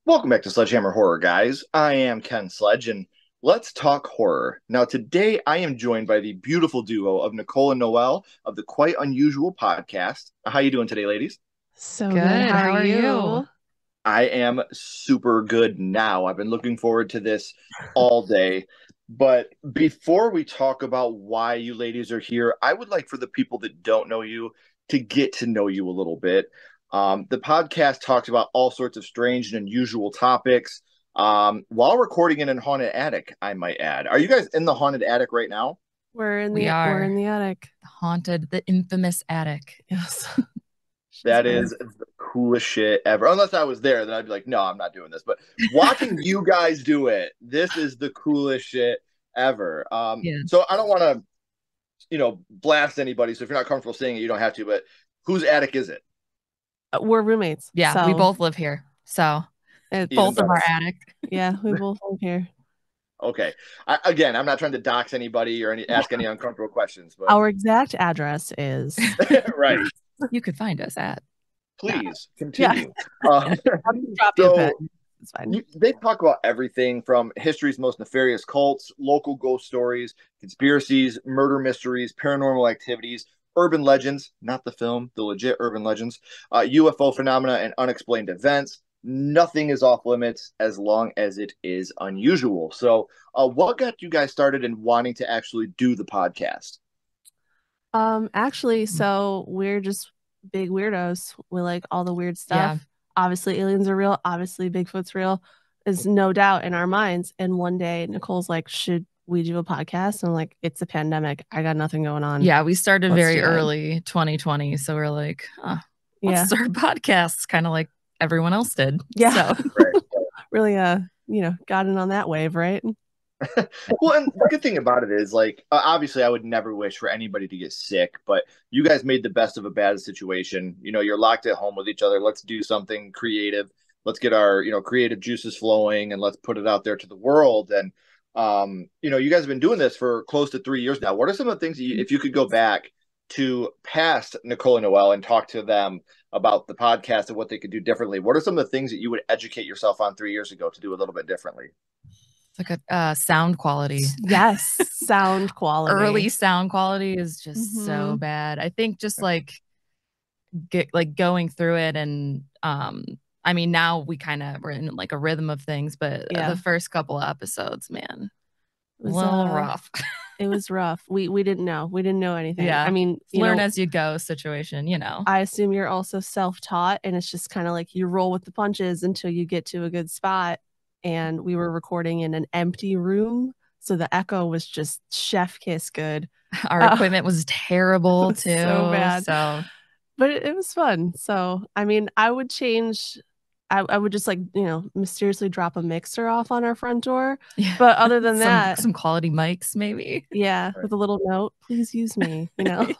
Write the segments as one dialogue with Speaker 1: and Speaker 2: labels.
Speaker 1: Welcome back to Sledgehammer Horror, guys. I am Ken Sledge, and let's talk horror. Now, today I am joined by the beautiful duo of Nicole and Noelle of the Quite Unusual podcast. How you doing today, ladies?
Speaker 2: So
Speaker 3: Good.
Speaker 2: good.
Speaker 3: How are you?
Speaker 1: I am super good now. I've been looking forward to this all day. But before we talk about why you ladies are here, I would like for the people that don't know you to get to know you a little bit. The podcast talks about all sorts of strange and unusual topics while recording in a haunted attic, I might add. Are you guys in the haunted attic right now?
Speaker 2: We're in
Speaker 3: We
Speaker 2: the
Speaker 3: are.
Speaker 2: we're in the attic.
Speaker 3: The infamous attic.
Speaker 2: Yes.
Speaker 1: That is the coolest shit ever. Unless I was there, then I'd be like, no, I'm not doing this. But watching you guys do it, this is the coolest shit ever.
Speaker 3: Yeah.
Speaker 1: So I don't want to, blast anybody. So if you're not comfortable saying it, you don't have to. But whose attic is it?
Speaker 2: We're roommates.
Speaker 3: Yeah, we
Speaker 2: so
Speaker 3: both live here. So
Speaker 2: it's,
Speaker 3: both of
Speaker 1: better.
Speaker 3: our attic.
Speaker 2: yeah, we both live here.
Speaker 1: Okay. Again, I'm not trying to dox anybody or ask any uncomfortable questions. But
Speaker 2: Our exact address is
Speaker 1: right.
Speaker 3: You could find us at.
Speaker 1: Please continue.
Speaker 2: I'll just drop you a pen. It's fine.
Speaker 1: They talk about everything from history's most nefarious cults, local ghost stories, conspiracies, murder mysteries, paranormal activities, urban legends, not the film, the legit urban legends, UFO phenomena, and unexplained events. Nothing is off limits as long as it is unusual. So, what got you guys started in wanting to actually do the podcast?
Speaker 2: Actually, so we're just big weirdos. We like all the weird stuff.
Speaker 3: Yeah.
Speaker 2: Obviously, aliens are real. Obviously, Bigfoot's real. Is no doubt in our minds. And one day, Nicole's like, "Should we do a podcast?" And I'm like, "It's a pandemic. I got nothing going on."
Speaker 3: Yeah, we started
Speaker 2: Let's
Speaker 3: very
Speaker 2: do it.
Speaker 3: early 2020. So we're like,
Speaker 2: Yeah,
Speaker 3: let's start podcasts, kind of like everyone else did.
Speaker 2: yeah.
Speaker 3: So,
Speaker 2: Really, got in on that wave, right?
Speaker 1: Well, and the good thing about it is, like, obviously, I would never wish for anybody to get sick, but you guys made the best of a bad situation. You're locked at home with each other. Let's do something creative. Let's get our, creative juices flowing and let's put it out there to the world. And, you guys have been doing this for close to 3 years now. What are some of the things if you could go back to past Nicole and Noelle and talk to them about the podcast and what they could do differently? What are some of the things that you would educate yourself on 3 years ago to do a little bit differently?
Speaker 3: it's like a sound quality.
Speaker 2: Yes, sound quality.
Speaker 3: Early sound quality is just so bad. I think just going through it and I mean now we're in like a rhythm of things, but
Speaker 2: Yeah.
Speaker 3: the first couple of episodes, man,
Speaker 2: It was,
Speaker 3: a little rough.
Speaker 2: It was rough. We didn't know. We didn't know anything.
Speaker 3: Yeah.
Speaker 2: I mean,
Speaker 3: Learn as you go situation,
Speaker 2: I assume you're also self-taught, and it's just kind of like you roll with the punches until you get to a good spot. And we were recording in an empty room, so the echo was just chef kiss good.
Speaker 3: Our equipment was terrible too.
Speaker 2: So bad.
Speaker 3: So,
Speaker 2: but it was fun. So, I mean, I would change. I would just mysteriously drop a mixer off on our front door.
Speaker 3: yeah.
Speaker 2: But other than that,
Speaker 3: some quality mics maybe.
Speaker 2: yeah, with a little note, please use me.
Speaker 3: Yeah.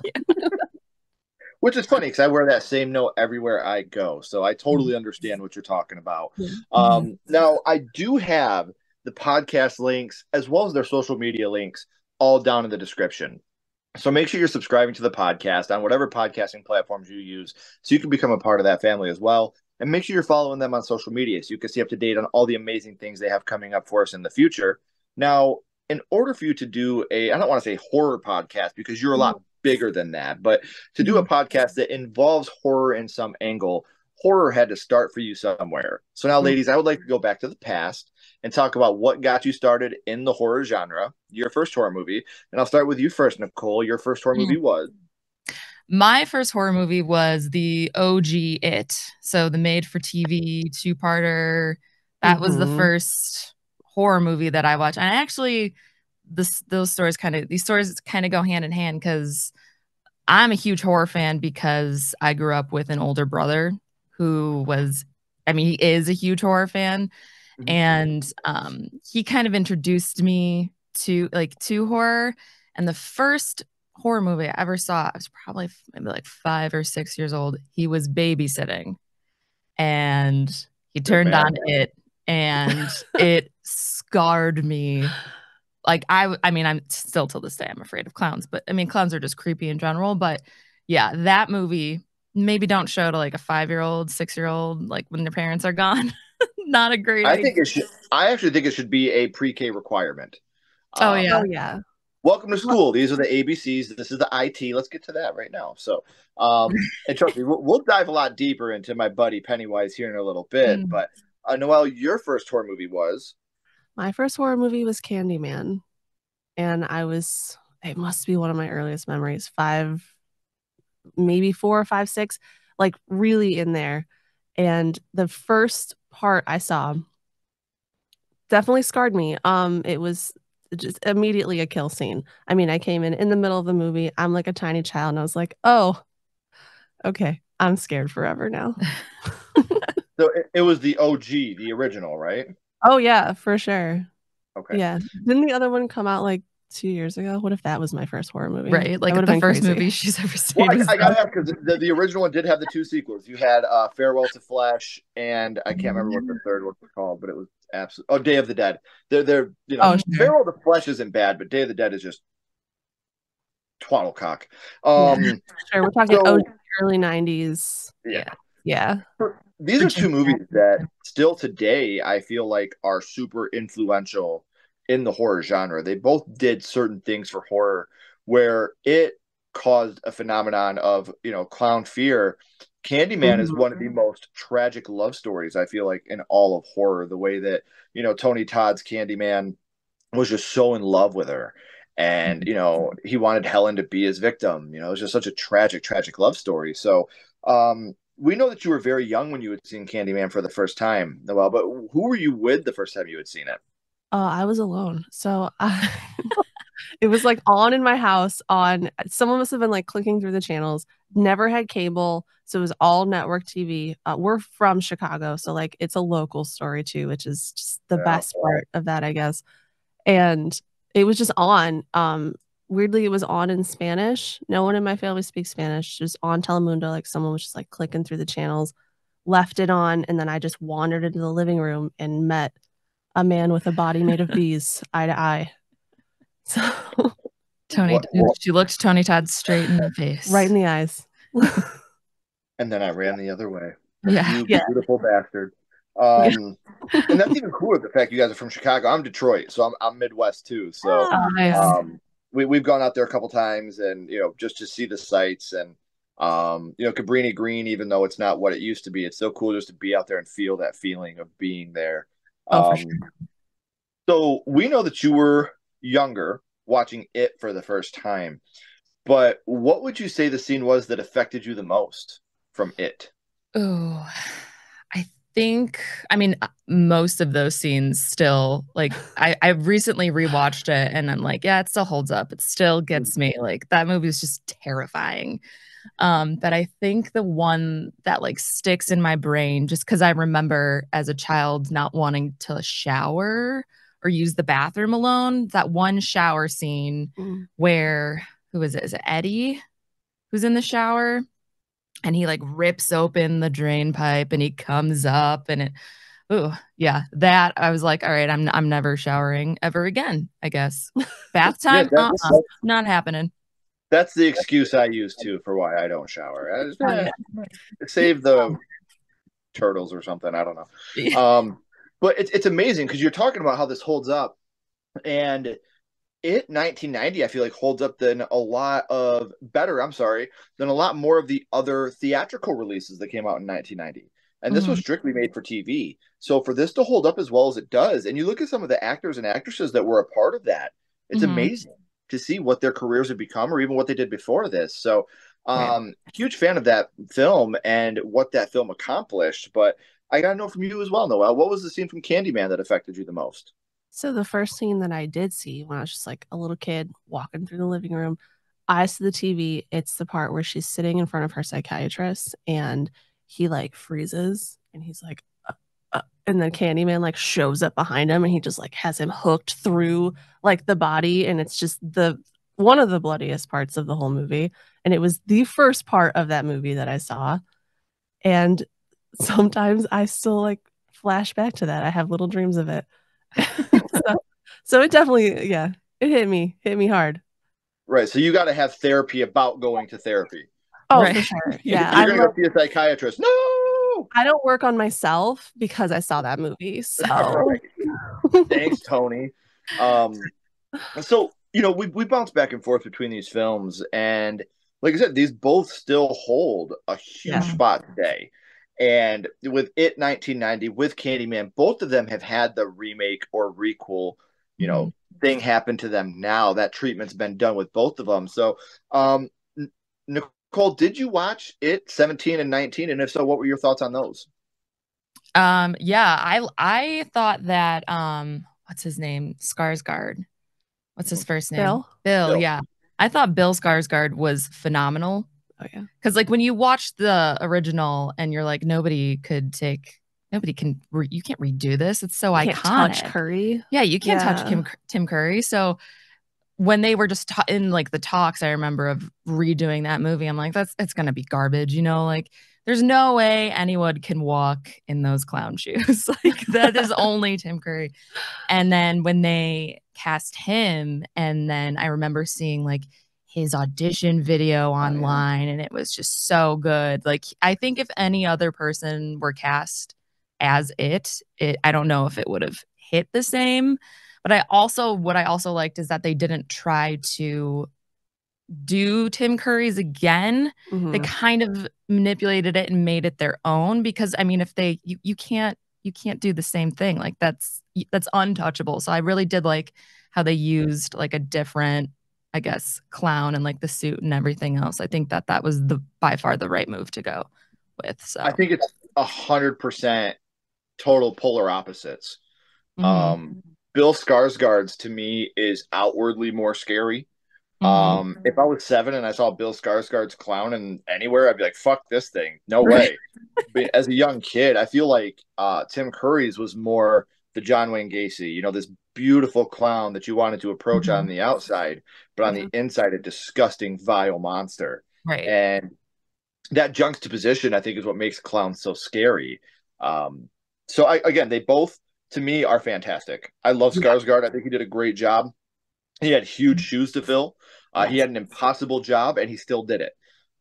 Speaker 1: Which is funny because I wear that same note everywhere I go. So I totally understand what you're talking about. Now, I do have the podcast links as well as their social media links all down in the description. So make sure you're subscribing to the podcast on whatever podcasting platforms you use so you can become a part of that family as well. And make sure you're following them on social media so you can stay up to date on all the amazing things they have coming up for us in the future. Now, in order for you to do I don't want to say horror podcast because you're a lot bigger than that, but to do a podcast that involves horror in some angle, horror had to start for you somewhere. So now, ladies, I would like to go back to the past and talk about what got you started in the horror genre, your first horror movie. And I'll start with you first, Nicole. Your first horror movie was?
Speaker 3: My first horror movie was the OG It. So the made-for-TV two-parter. That was the first horror movie that I watched. And actually, these stories kind of go hand in hand because I'm a huge horror fan because I grew up with an older brother who he is a huge horror fan. And he kind of introduced me to horror. And the first horror movie I ever saw, I was probably maybe like 5 or 6 years old. He was babysitting and he turned on it and it scarred me. Like I'm still till this day, I'm afraid of clowns, but I mean, clowns are just creepy in general. But yeah, that movie, maybe don't show to like a 5-year-old, 6-year-old, like when their parents are gone. Not a great
Speaker 1: I
Speaker 3: idea.
Speaker 1: think it should. I actually think it should be a pre-K requirement.
Speaker 3: Oh yeah.
Speaker 2: Oh yeah.
Speaker 1: Welcome to school. These are the ABCs. This is the IT. Let's get to that right now. So, and trust me, we'll dive a lot deeper into my buddy Pennywise here in a little bit.
Speaker 3: Mm.
Speaker 1: But Noelle, your first horror movie was?
Speaker 2: My first horror movie was Candyman, and it must be one of my earliest memories. 5, maybe 4 or 5, 6, like really in there. And the first part I saw definitely scarred me. It was just immediately a kill scene. I mean, I came in the middle of the movie. I'm like a tiny child, and I was like, oh, okay, I'm scared forever now.
Speaker 1: So it was the OG, the original, right?
Speaker 2: Oh yeah, for sure.
Speaker 1: Okay.
Speaker 2: Yeah. Didn't the other one come out like 2 years ago? What if that was my first horror movie?
Speaker 3: Right, like
Speaker 2: That would've
Speaker 3: the
Speaker 2: been
Speaker 3: first
Speaker 2: crazy.
Speaker 3: movie she's ever seen.
Speaker 1: Well, I gotta ask because the original one did have the 2 sequels. You had Farewell to Flesh, and I can't remember what the third one was called, but it was absolute. Oh, Day of the Dead. They're
Speaker 2: Oh, sure.
Speaker 1: Farewell to Flesh isn't bad, but Day of the Dead is just twaddlecock.
Speaker 2: Sure, we're talking
Speaker 1: so-
Speaker 2: early 90s. Yeah.
Speaker 1: These are 2 movies that still today I feel like are super influential in the horror genre. They both did certain things for horror where it caused a phenomenon of, clown fear. Candyman is one of the most tragic love stories, I feel like, in all of horror. The way that, Tony Todd's Candyman was just so in love with her. And, he wanted Helen to be his victim. It was just such a tragic, tragic love story. So, we know that you were very young when you had seen Candyman for the first time, Noelle, but who were you with the first time you had seen it?
Speaker 2: I was alone. So it was like on in my house someone must have been like clicking through the channels, never had cable. So it was all network TV. We're from Chicago. So like it's a local story too, which is just the best part of that, I guess. And it was just on. Weirdly, it was on in Spanish. No one in my family speaks Spanish. It was on Telemundo. Like someone was just like clicking through the channels, left it on, and then I just wandered into the living room and met a man with a body made of bees, eye to eye. So
Speaker 3: she looked Tony Todd straight in the face.
Speaker 2: Right in the eyes.
Speaker 1: And then I ran the other way.
Speaker 3: Yeah.
Speaker 1: You beautiful bastard. And that's even cooler, the fact you guys are from Chicago. I'm Detroit, so I'm Midwest too. So
Speaker 3: Nice.
Speaker 1: we've gone out there a couple times, and just to see the sights, and Cabrini Green, even though it's not what it used to be, it's so cool just to be out there and feel that feeling of being there.
Speaker 2: For sure.
Speaker 1: So we know that you were younger watching it for the first time, but what would you say the scene was that affected you the most from it?
Speaker 3: Oh, I mean, most of those scenes still, like, I recently rewatched it and I'm like, yeah, it still holds up. It still gets me. Like, that movie is just terrifying. But I think the one that like sticks in my brain, just because I remember as a child not wanting to shower or use the bathroom alone, that one shower scene where, who is it? Is it Eddie who's in the shower? And he like rips open the drain pipe and he comes up and that I was like, all right, I'm never showering ever again, I guess. Bath time, not happening.
Speaker 1: That's the excuse I use too for why I don't shower. I just, save the turtles or something. I don't know. But it's amazing because you're talking about how this holds up, and 1990 I feel like holds up than a lot more of the other theatrical releases that came out in 1990. And this was strictly made for TV. So for this to hold up as well as it does, and you look at some of the actors and actresses that were a part of that, it's amazing to see what their careers have become or even what they did before this. So huge fan of that film and what that film accomplished. But I got to know from you as well, Noelle, what was the scene from Candyman that affected you the most?
Speaker 2: So the first scene that I did see when I was just like a little kid walking through the living room, eyes to the TV, it's the part where she's sitting in front of her psychiatrist and he like freezes and he's like, and then Candyman like shows up behind him and he just like has him hooked through like the body, and it's just one of the bloodiest parts of the whole movie. And it was the first part of that movie that I saw. And sometimes I still like flash back to that. I have little dreams of it. So it definitely, it hit me hard.
Speaker 1: Right. So you got to have therapy about going to therapy.
Speaker 2: Oh, right. For sure. Yeah.
Speaker 1: You're going to go see a psychiatrist. No.
Speaker 2: I don't work on myself because I saw that movie. So
Speaker 1: thanks, Tony. So we bounce back and forth between these films, and like I said, these both still hold a huge spot today. And with It 1990, with Candyman, both of them have had the remake or requel, thing happen to them now. That treatment's been done with both of them. So, Nicole, did you watch It 17 and 19? And if so, what were your thoughts on those?
Speaker 3: Yeah, I thought that what's his name? Skarsgård. What's his first name? Bill, yeah. I thought Bill Skarsgård was phenomenal.
Speaker 2: Oh yeah.
Speaker 3: Because like when you watch the original and you're like, you can't redo this. It's so iconic.
Speaker 2: Touch Curry.
Speaker 3: Yeah, you can't touch Tim Curry. So when they were just in like the talks, I remember of redoing that movie. I'm like, it's gonna be garbage, like there's no way anyone can walk in those clown shoes. Like that is only Tim Curry. And then when they cast him, and then I remember seeing like his audition video online, and it was just so good. Like I think if any other person were cast as it I don't know if it would have hit the same. But what I also liked is that they didn't try to do Tim Curry's again. They kind of manipulated it and made it their own, because I mean, if you can't do the same thing. Like that's untouchable. So I really did like how they used like a different, I guess, clown and like the suit and everything else. I think that was by far the right move to go with. So
Speaker 1: I think it's 100% total polar opposites. Bill Skarsgård's to me is outwardly more scary. If I was 7 and I saw Bill Skarsgård's clown anywhere, I'd be like, fuck this thing. No way. But as a young kid, I feel like Tim Curry's was more the John Wayne Gacy, this beautiful clown that you wanted to approach on the outside, but on the inside, a disgusting, vile monster.
Speaker 3: Right.
Speaker 1: And that juxtaposition, I think, is what makes clowns so scary. Again, they both, to me, are fantastic. I love Skarsgård. I think he did a great job. He had huge shoes to fill. He had an impossible job, and he still did it.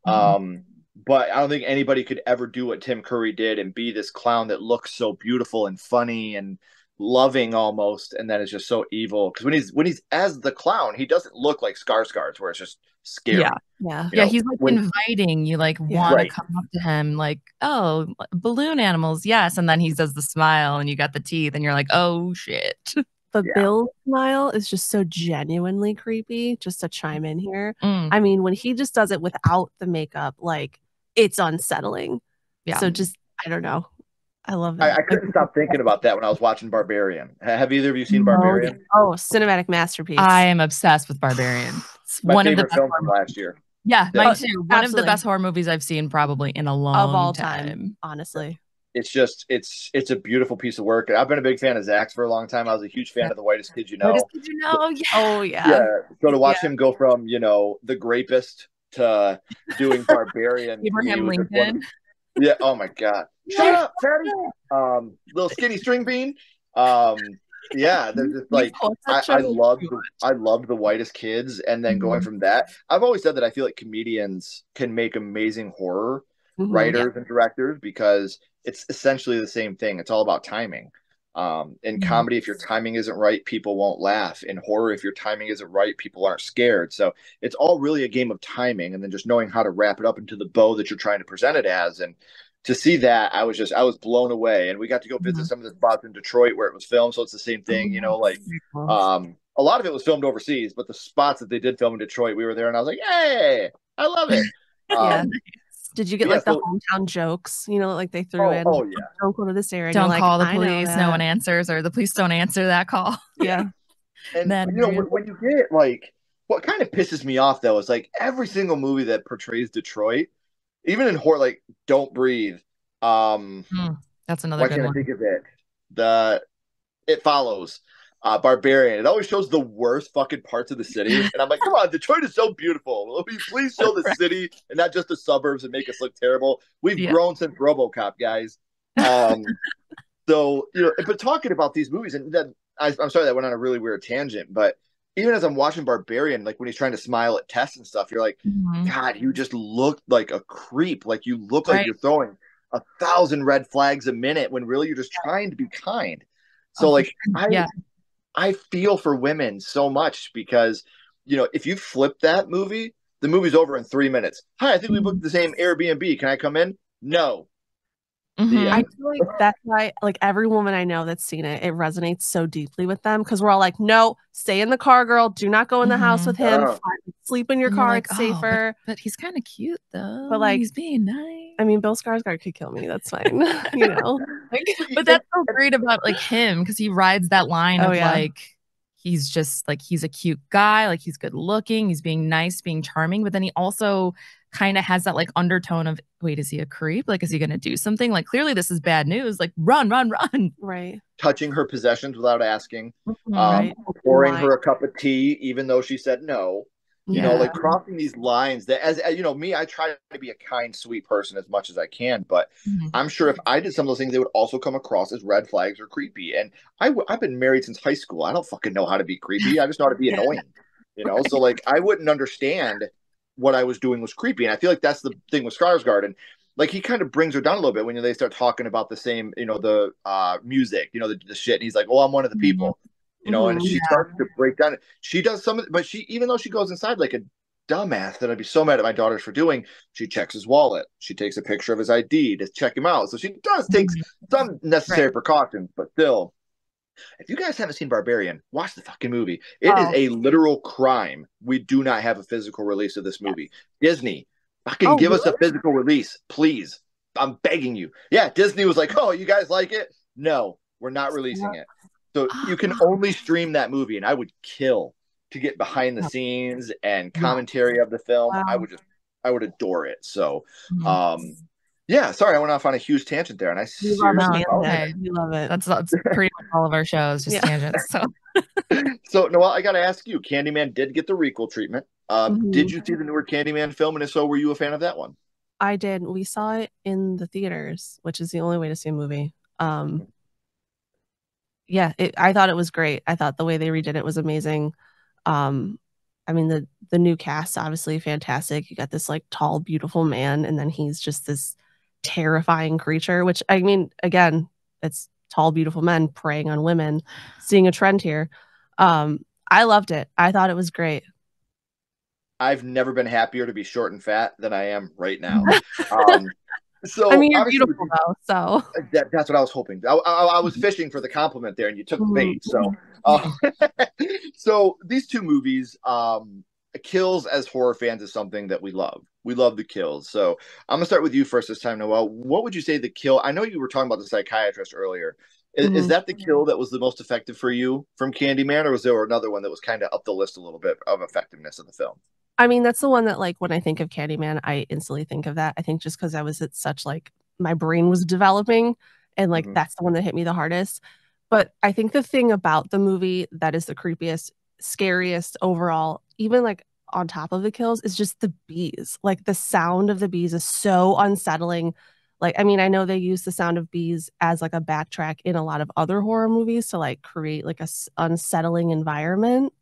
Speaker 1: But I don't think anybody could ever do what Tim Curry did and be this clown that looks so beautiful and funny and loving almost, and then it's just so evil. Because when he's as the clown, he doesn't look like Skarsgård's, where it's just scary.
Speaker 3: Yeah. He's like inviting you, like want to come up to him, like, oh, balloon animals, yes, and then he does the smile, and you got the teeth, and you're like, oh shit.
Speaker 2: But Bill's smile is just so genuinely creepy. Just to chime in here, I mean, when he just does it without the makeup, like it's unsettling. Yeah. So just I don't know. I love that.
Speaker 1: I couldn't stop thinking about that when I was watching Barbarian. Have either of you seen Barbarian?
Speaker 2: Oh, cinematic masterpiece.
Speaker 3: I am obsessed with Barbarian. It's
Speaker 1: one of the best films from last year.
Speaker 3: Yeah, mine too. One of the best horror movies I've seen probably in a long
Speaker 2: of all
Speaker 3: time.
Speaker 2: Honestly.
Speaker 1: It's just it's a beautiful piece of work. I've been a big fan of Zach's for a long time. I was a huge fan of The Whitest Kid You Know.
Speaker 3: Whitest Kid You Know, yeah.
Speaker 2: Oh yeah.
Speaker 1: Yeah. So to watch him go from, the Grapist to doing Barbarian.
Speaker 3: Abraham Lincoln.
Speaker 1: Yeah. Oh my God. Shut up, Fatty. Little skinny string bean. Yeah, they're just like I loved The Whitest Kids, and then going from that, I've always said that I feel like comedians can make amazing horror writers and directors, because it's essentially the same thing. It's all about timing. In comedy, if your timing isn't right, people won't laugh. In horror, if your timing isn't right, people aren't scared. So it's all really a game of timing, and then just knowing how to wrap it up into the bow that you're trying to present it as. And to see that, I was blown away. And we got to go visit some of the spots in Detroit where it was filmed, so it's the same thing, a lot of it was filmed overseas, but the spots that they did film in Detroit, we were there, and I was like, hey, I love it.
Speaker 2: Did you get the hometown jokes? Like they threw in.
Speaker 1: Oh yeah.
Speaker 2: Don't go to this area.
Speaker 3: Don't call the police. No one answers, or the police don't answer that call.
Speaker 2: Yeah.
Speaker 1: And when you get what kind of pisses me off though is like every single movie that portrays Detroit, even in horror, like Don't Breathe.
Speaker 3: That's another good one.
Speaker 1: Why can't I think of it? It Follows. Barbarian. It always shows the worst fucking parts of the city, and I'm like, come on, Detroit is so beautiful. Will you please show the city and not just the suburbs and make us look terrible? We've grown since RoboCop, guys. So but talking about these movies, and then I'm sorry that went on a really weird tangent, but even as I'm watching Barbarian, like when he's trying to smile at Tess and stuff, you're like, God, you just look like a creep. Like you look like you're throwing 1,000 red flags a minute when really you're just trying to be kind. So like I feel for women so much because, you know, if you flip that movie, the movie's over in 3 minutes. Hi, I think we booked the same Airbnb. Can I come in? No.
Speaker 2: I feel like that's why, like, every woman I know that's seen it, it resonates so deeply with them because we're all like, no, stay in the car, girl. Do not go in the house with him. Sleep in your car. Like, it's safer.
Speaker 3: But he's kind of cute though.
Speaker 2: But like,
Speaker 3: he's being nice.
Speaker 2: I mean, Bill Skarsgård could kill me. That's fine. You know.
Speaker 3: Like, but that's so great about like him because he rides that line of like he's just like he's a cute guy, like he's good looking, he's being nice, being charming, but then he also kind of has that like undertone of, wait, is he a creep? Like, is he gonna do something? Like, clearly this is bad news. Like, run.
Speaker 2: Right.
Speaker 1: Touching her possessions without asking. Pouring her a cup of tea even though she said no. You know, like crossing these lines that, as you know, me, I try to be a kind, sweet person as much as I can, but I'm sure if I did some of those things, they would also come across as red flags or creepy. And I've been married since high school. I don't fucking know how to be creepy. I just know how to be annoying, you know? So like, I wouldn't understand what I was doing was creepy. And I feel like that's the thing with Skarsgård. And like, he kind of brings her down a little bit when they start talking about the same, you know, the music, you know, the shit. And he's like, oh, I'm one of the people. You know, and she starts to break down. She does some, but she, even though she goes inside like a dumbass that I'd be so mad at my daughters for doing, she checks his wallet. She takes a picture of his ID to check him out. So she does take some necessary precautions, but still, if you guys haven't seen Barbarian, watch the fucking movie. It is a literal crime. We do not have a physical release of this movie. Disney, fucking give us a physical release, please. I'm begging you. Yeah, Disney was like, oh, you guys like it? No, we're not releasing it. So you can only stream that movie, and I would kill to get behind the scenes and commentary of the film. I would adore it. So, yeah, sorry, I went off on a huge tangent there, and I seriously
Speaker 2: you love it.
Speaker 3: That's pretty much all of our shows, just tangents.
Speaker 1: So Noelle, I got to ask you, Candyman did get the requel treatment. Did you see the newer Candyman film, and if so, were you a fan of that one?
Speaker 2: I did. We saw it in the theaters, which is the only way to see a movie. Yeah, I thought it was great. I thought the way they redid it was amazing. I mean, the new cast, obviously fantastic. You got this like tall, beautiful man, and then he's just this terrifying creature, which, I mean, again, it's tall, beautiful men preying on women, seeing a trend here. I loved it. I thought it was great.
Speaker 1: I've never been happier to be short and fat than I am right now. So
Speaker 2: I mean, you're beautiful though. So
Speaker 1: that's what I was hoping. I was fishing for the compliment there, and you took the bait. So, so these two movies, kills as horror fans is something that we love. We love the kills. So I'm gonna start with you first this time, Noelle. What would you say the kill? I know you were talking about the psychiatrist earlier. Is that the kill that was the most effective for you from Candyman, or was there another one that was kind of up the list a little bit of effectiveness of the film?
Speaker 2: I mean, that's the one that, like, when I think of Candyman, I instantly think of that. I think just because I was at such, like, my brain was developing, and, like, that's the one that hit me the hardest. But I think the thing about the movie that is the creepiest, scariest overall, even, like, on top of the kills, is just the bees. Like, the sound of the bees is so unsettling. Like, I mean, I know they use the sound of bees as, like, a backtrack in a lot of other horror movies to, like, create, like, a unsettling environment.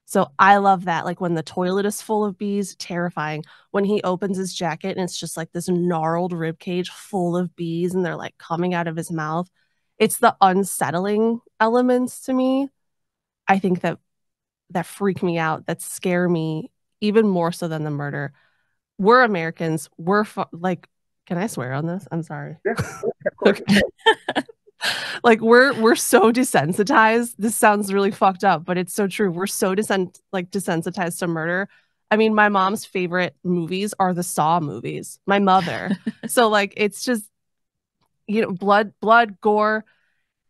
Speaker 2: So I love that. Like, when the toilet is full of bees, terrifying. When he opens his jacket and it's just like this gnarled rib cage full of bees and they're like coming out of his mouth. It's the unsettling elements to me, I think, that freak me out, that scare me even more so than the murder. We're Americans. We're like, can I swear on this? I'm sorry.
Speaker 1: Yeah, of course.
Speaker 2: Okay. Like, we're so desensitized. This sounds really fucked up, but it's so true. We're so desensitized to murder. I mean, my mom's favorite movies are the Saw movies. My mother. So like, it's just, you know, blood, gore.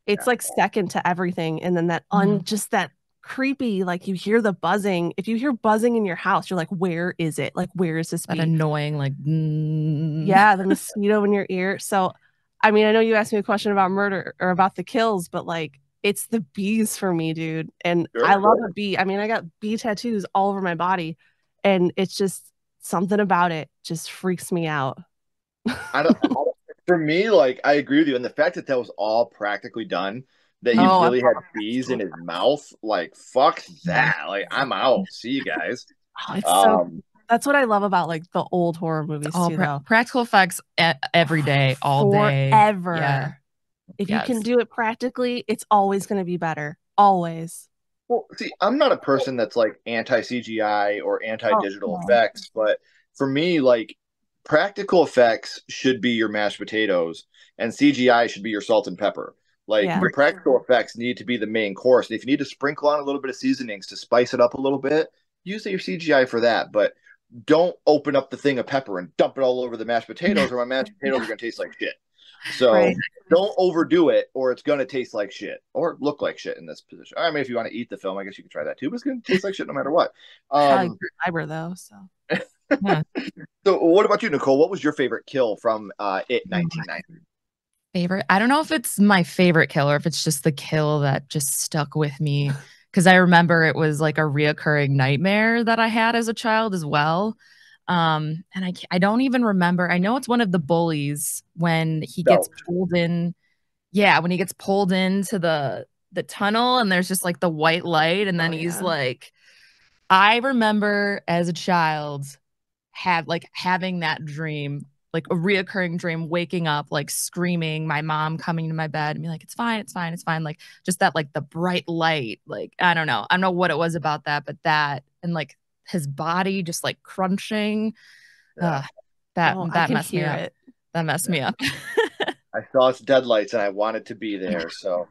Speaker 2: It's like second to everything. And then that just that creepy, like, you hear the buzzing. If you hear buzzing in your house, you're like, where is it? Like, where is this bee?
Speaker 3: That annoying, like,
Speaker 2: yeah, the mosquito in your ear. So I mean, I know you asked me a question about murder or about the kills, but like, it's the bees for me, dude. And I love a bee. I mean, I got bee tattoos all over my body, and it's just something about it just freaks me out.
Speaker 1: For me, like, I agree with you. And the fact that was all practically done, that he really had bees in his mouth, like, fuck that. Like, I'm out. See you guys.
Speaker 2: It's so That's what I love about like the old horror movies
Speaker 3: all
Speaker 2: too, though.
Speaker 3: practical effects every day, all day.
Speaker 2: Forever.
Speaker 3: Yeah.
Speaker 2: If you can do it practically, it's always going to be better. Always.
Speaker 1: Well, see, I'm not a person that's like anti CGI or anti digital effects, but for me, like practical effects should be your mashed potatoes and CGI should be your salt and pepper. Like the practical effects need to be the main course. And if you need to sprinkle on a little bit of seasonings to spice it up a little bit, use your CGI for that. But don't open up the thing of pepper and dump it all over the mashed potatoes, or my mashed potatoes are going to taste like shit. So don't overdo it, or it's going to taste like shit or look like shit in this position. I mean, if you want to eat the film, I guess you can try that too, but it's going to taste like shit no matter what.
Speaker 2: Fiber though, so.
Speaker 1: Yeah. So what about you, Nicole? What was your favorite kill from It 1990?
Speaker 3: Favorite? I don't know if it's my favorite kill or if it's just the kill that just stuck with me, because I remember it was like a reoccurring nightmare that I had as a child as well. And I don't even remember. I know it's one of the bullies when he gets pulled in. Yeah, when he gets pulled into the tunnel and there's just like the white light, and then he's like, I remember as a child having that dream, like a reoccurring dream, waking up like screaming, my mom coming to my bed and be like, it's fine, it's fine, it's fine. Like just that, like the bright light, like I don't know what it was about that, but that, and like his body just like crunching, that messed me up. That messed me up.
Speaker 1: I saw its deadlights and I wanted to be there. So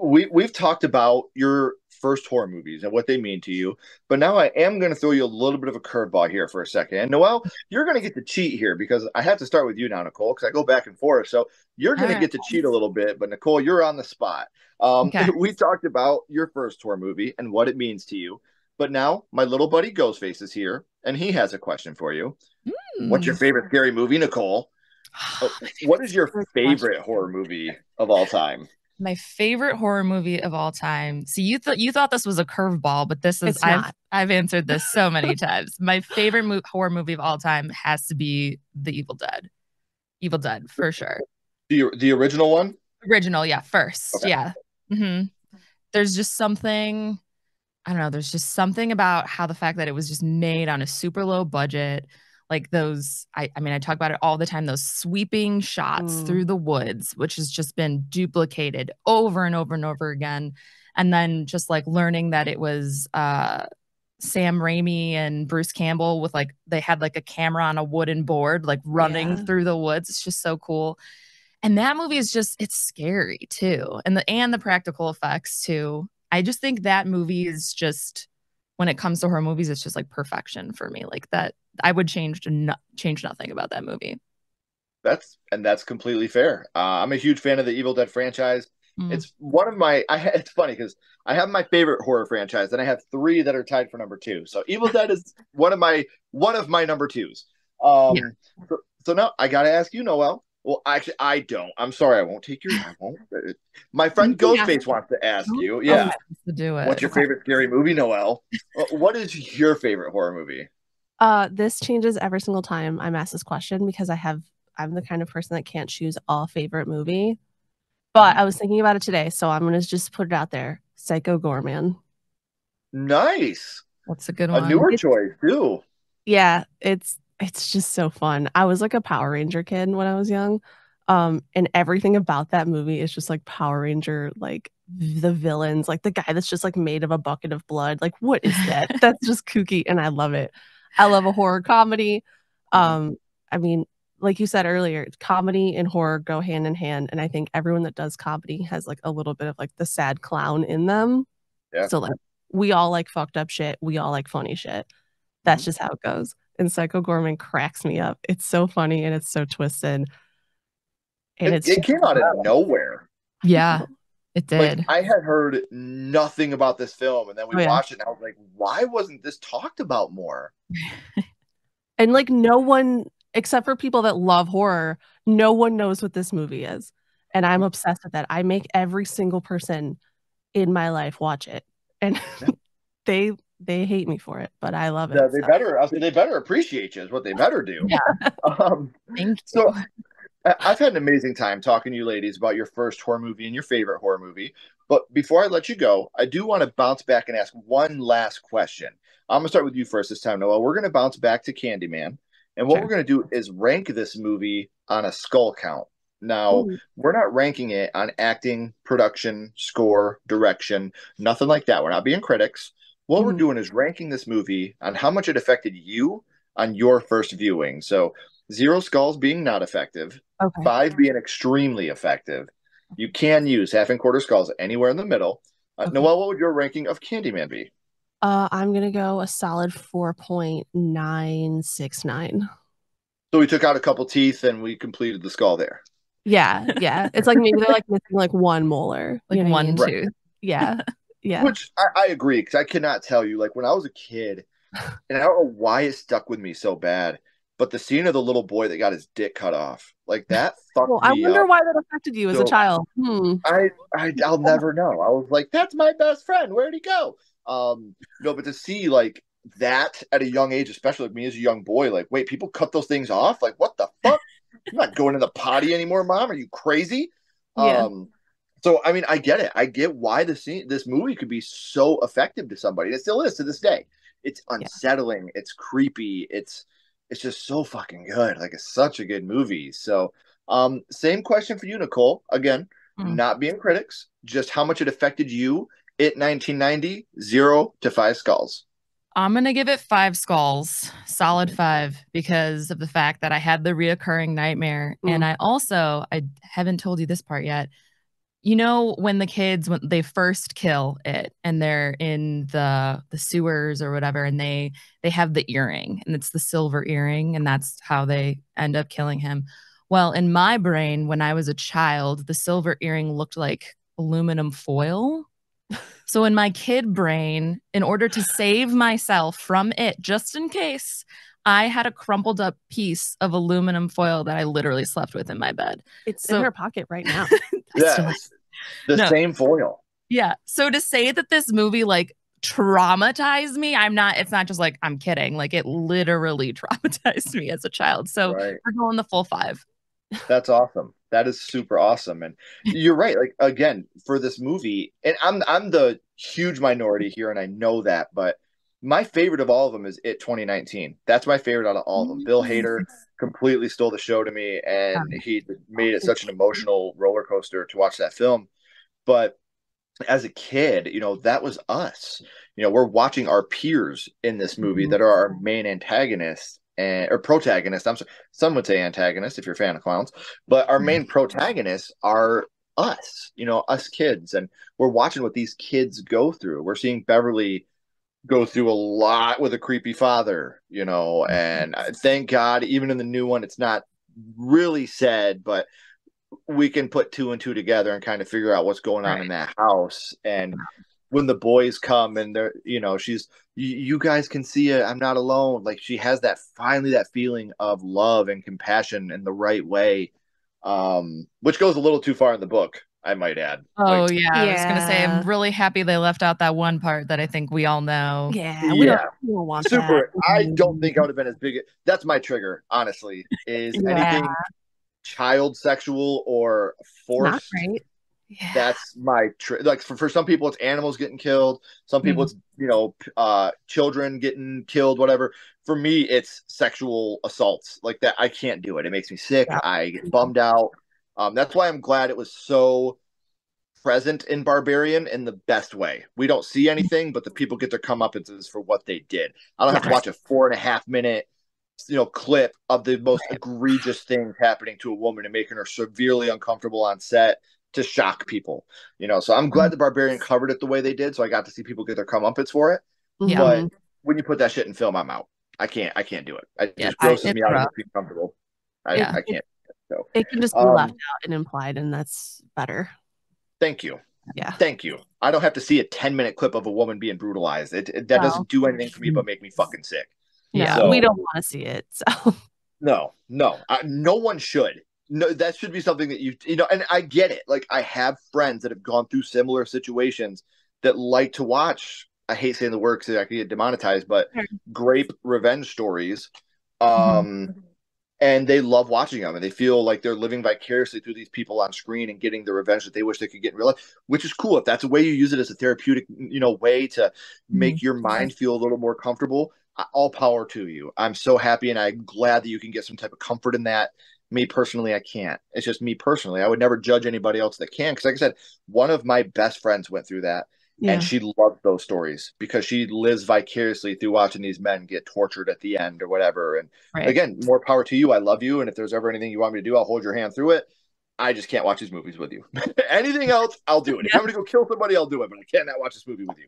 Speaker 1: we've talked about your first horror movies and what they mean to you, but now I am going to throw you a little bit of a curveball here for a second. And Noelle, you're going to get to cheat here because I have to start with you now, Nicole, because I go back and forth. So you're going to get to cheat a little bit, but Nicole, you're on the spot. We talked about your first horror movie and what it means to you, but now my little buddy Ghostface is here and he has a question for you. What's your favorite scary movie, Nicole? What is your favorite horror movie of all time?
Speaker 3: My favorite horror movie of all time. See, you thought this was a curveball, but this is I've answered this so many times. My favorite horror movie of all time has to be The Evil Dead. Evil Dead for sure.
Speaker 1: The original one?
Speaker 3: Original, yeah, first. Okay. Yeah. There's just something, I don't know, there's just something about how the fact that it was just made on a super low budget. Like those, I mean, I talk about it all the time, those sweeping shots through the woods, which has just been duplicated over and over and over again. And then just like learning that it was Sam Raimi and Bruce Campbell with like, they had like a camera on a wooden board, like running through the woods. It's just so cool. And that movie is just, it's scary too. And the practical effects too. I just think that movie is just, when it comes to horror movies, it's just like perfection for me. Like that, I would change nothing about that movie.
Speaker 1: That's completely fair. I'm a huge fan of the Evil Dead franchise. It's one of my. It's funny because I have my favorite horror franchise, and I have 3 that are tied for number 2. So Evil Dead is one of my number 2s. So now I got to ask you, Noelle. Well, actually, I don't. I'm sorry, I won't take your. I won't. My friend Ghostface wants to ask you. Yeah,
Speaker 3: to do it.
Speaker 1: What's your favorite scary movie, Noelle? What is your favorite horror movie?
Speaker 2: This changes every single time I'm asked this question because I'm the kind of person that can't choose a favorite movie. But I was thinking about it today, so I'm gonna just put it out there. Psycho Goreman.
Speaker 1: Nice.
Speaker 3: That's a good one.
Speaker 1: A newer choice too.
Speaker 2: Yeah, it's just so fun. I was like a Power Ranger kid when I was young. And everything about that movie is just like Power Ranger, like the villains, like the guy that's just like made of a bucket of blood. Like, what is that? That's just kooky, and I love it. I love a horror comedy. I mean, like you said earlier, comedy and horror go hand in hand, and I think everyone that does comedy has like a little bit of like the sad clown in them. Yeah. So like we all like fucked up shit. We all like funny shit. That's just how it goes. And Psycho Goreman cracks me up. It's so funny and it's so twisted. And
Speaker 1: it came out of nowhere.
Speaker 3: Yeah, it did.
Speaker 1: Like, I had heard nothing about this film, and then we watched it, and I was like, why wasn't this talked about more?
Speaker 2: And like no one, except for people that love horror, no one knows what this movie is. And I'm obsessed with that. I make every single person in my life watch it. And they hate me for it, but I love it.
Speaker 1: Yeah, they better appreciate you is what they better do.
Speaker 3: Yeah. Thank you.
Speaker 1: So I've had an amazing time talking to you ladies about your first horror movie and your favorite horror movie. But before I let you go, I do want to bounce back and ask one last question. I'm gonna start with you first this time, Noah. We're gonna bounce back to Candyman, and what
Speaker 2: Sure.
Speaker 1: we're gonna do is rank this movie on a skull count. Now,
Speaker 2: Ooh.
Speaker 1: we're not ranking it on acting, production, score, direction, nothing like that. We're not being critics. What we're
Speaker 2: Mhm.
Speaker 1: doing is ranking this movie on how much it affected you on your first viewing. So, zero skulls being not effective,
Speaker 2: Okay.
Speaker 1: 5 being extremely effective. You can use half and quarter skulls anywhere in the middle.
Speaker 2: Okay.
Speaker 1: Noel, what would your ranking of Candyman be?
Speaker 2: I'm gonna go a solid 4.969.
Speaker 1: So we took out a couple teeth and we completed the skull there.
Speaker 2: Yeah. It's like maybe they're like missing like one molar.
Speaker 3: Like
Speaker 2: You know what I
Speaker 3: one
Speaker 2: mean?
Speaker 1: Right.
Speaker 3: tooth.
Speaker 2: Yeah. Yeah.
Speaker 1: Which I agree, because I cannot tell you, like when I was a kid, and I don't know why it stuck with me so bad, but the scene of the little boy that got his dick cut off, like that fucked
Speaker 2: Well, I
Speaker 1: me
Speaker 2: wonder
Speaker 1: up.
Speaker 2: why that affected you as a
Speaker 1: So
Speaker 2: child.
Speaker 1: I'll never know. I was like, that's my best friend. Where'd he go? No, but to see like that at a young age, especially like me as a young boy, like, wait, people cut those things off? Like, what the fuck? I'm not going to the potty anymore, Mom. Are you crazy?
Speaker 2: Yeah.
Speaker 1: So I mean, I get it. I get why this movie could be so effective to somebody. And it still is to this day. It's unsettling. It's creepy. It's just so fucking good. Like it's such a good movie. So same question for you, Nicole. Again, not being critics, just how much it affected you. It 1990, 0 to 5 skulls.
Speaker 3: I'm going to give it 5 skulls, solid 5, because of the fact that I had the reoccurring nightmare. And I haven't told you this part yet. You know, when they first kill it and they're in the sewers or whatever, and they have the earring and it's the silver earring, and that's how they end up killing him. Well, in my brain, when I was a child, the silver earring looked like aluminum foil. So in my kid brain, in order to save myself from it, just in case, I had a crumpled up piece of aluminum foil that I literally slept with in my bed.
Speaker 2: It's in her pocket right now.
Speaker 1: Yes. Same foil.
Speaker 3: Yeah. So to say that this movie like traumatized me, it's not just like I'm kidding. Like it literally traumatized me as a child. So we're going the full 5.
Speaker 1: That's awesome. That is super awesome. And you're right. Like again, for this movie, and I'm the huge minority here, and I know that, but my favorite of all of them is It 2019. That's my favorite out of all of them. Bill Hader completely stole the show to me, and he made it such an emotional roller coaster to watch that film. But as a kid, that was us. We're watching our peers in this movie that are our main antagonists or protagonists. I'm sorry, some would say antagonists if you're a fan of clowns, but our main protagonists are us, us kids. And we're watching what these kids go through. We're seeing Beverly go through a lot with a creepy father, and thank God, even in the new one, it's not really said, but we can put 2 and 2 together and kind of figure out what's going on in that house. And when the boys come and they're, you guys can see it. I'm not alone. Like she has finally that feeling of love and compassion in the right way, which goes a little too far in the book, I might add.
Speaker 3: Oh, like, yeah. I was going to say, I'm really happy they left out that one part that I think we all know.
Speaker 2: Yeah. We don't want
Speaker 1: super.
Speaker 2: That.
Speaker 1: I don't think I would have been as big. That's my trigger, honestly, is anything child sexual or forced.
Speaker 2: Not right. Yeah.
Speaker 1: That's my like for some people it's animals getting killed, some people it's children getting killed, whatever. For me it's sexual assaults like that. I can't do it. It makes me sick. I get bummed out. That's why I'm glad it was so present in Barbarian in the best way. We don't see anything, but the people get their comeuppances for what they did. I don't have to watch a 4.5 minute clip of the most egregious things happening to a woman and making her severely uncomfortable on set to shock people. So I'm glad the Barbarian covered it the way they did, so I got to see people get their comeuppance for it. But when you put that shit in film, I'm out. I can't do it. It just grosses me out. It makes me comfortable. I can't. So
Speaker 2: it can just be left out and implied, and that's better.
Speaker 1: Thank you.
Speaker 2: Yeah.
Speaker 1: Thank you. I don't have to see a 10-minute clip of a woman being brutalized. That doesn't do anything for me but make me fucking sick.
Speaker 2: Yeah, so, we don't want to see it. So
Speaker 1: no one should. No, that should be something that and I get it. Like I have friends that have gone through similar situations that like to watch. I hate saying the word because I could get demonetized, but grape revenge stories. and they love watching them, and they feel like they're living vicariously through these people on screen and getting the revenge that they wish they could get in real life, which is cool. If that's a way you use it as a therapeutic, way to make your mind feel a little more comfortable, all power to you. I'm so happy, and I'm glad that you can get some type of comfort in that. Me personally, I can't. It's just me personally. I would never judge anybody else that can, because like I said, one of my best friends went through that.
Speaker 2: Yeah.
Speaker 1: And she loves those stories because she lives vicariously through watching these men get tortured at the end or whatever. And again, more power to you. I love you. And if there's ever anything you want me to do, I'll hold your hand through it. I just can't watch these movies with you. Anything else, I'll do it. If I'm going to go kill somebody, I'll do it. But I cannot watch this movie with you.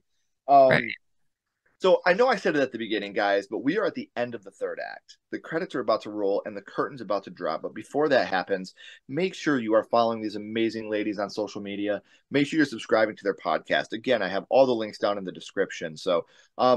Speaker 1: So I know I said it at the beginning, guys, but we are at the end of the third act. The credits are about to roll and the curtain's about to drop. But before that happens, make sure you are following these amazing ladies on social media. Make sure you're subscribing to their podcast. Again, I have all the links down in the description. So,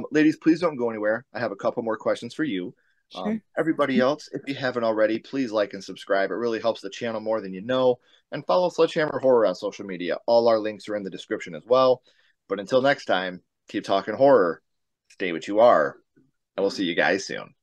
Speaker 1: ladies, please don't go anywhere. I have a couple more questions for you.
Speaker 2: Sure.
Speaker 1: Everybody else, if you haven't already, please like and subscribe. It really helps the channel more than you know. And follow Sledgehammer Horror on social media. All our links are in the description as well. But until next time, keep talking horror. Stay what you are, and we'll see you guys soon.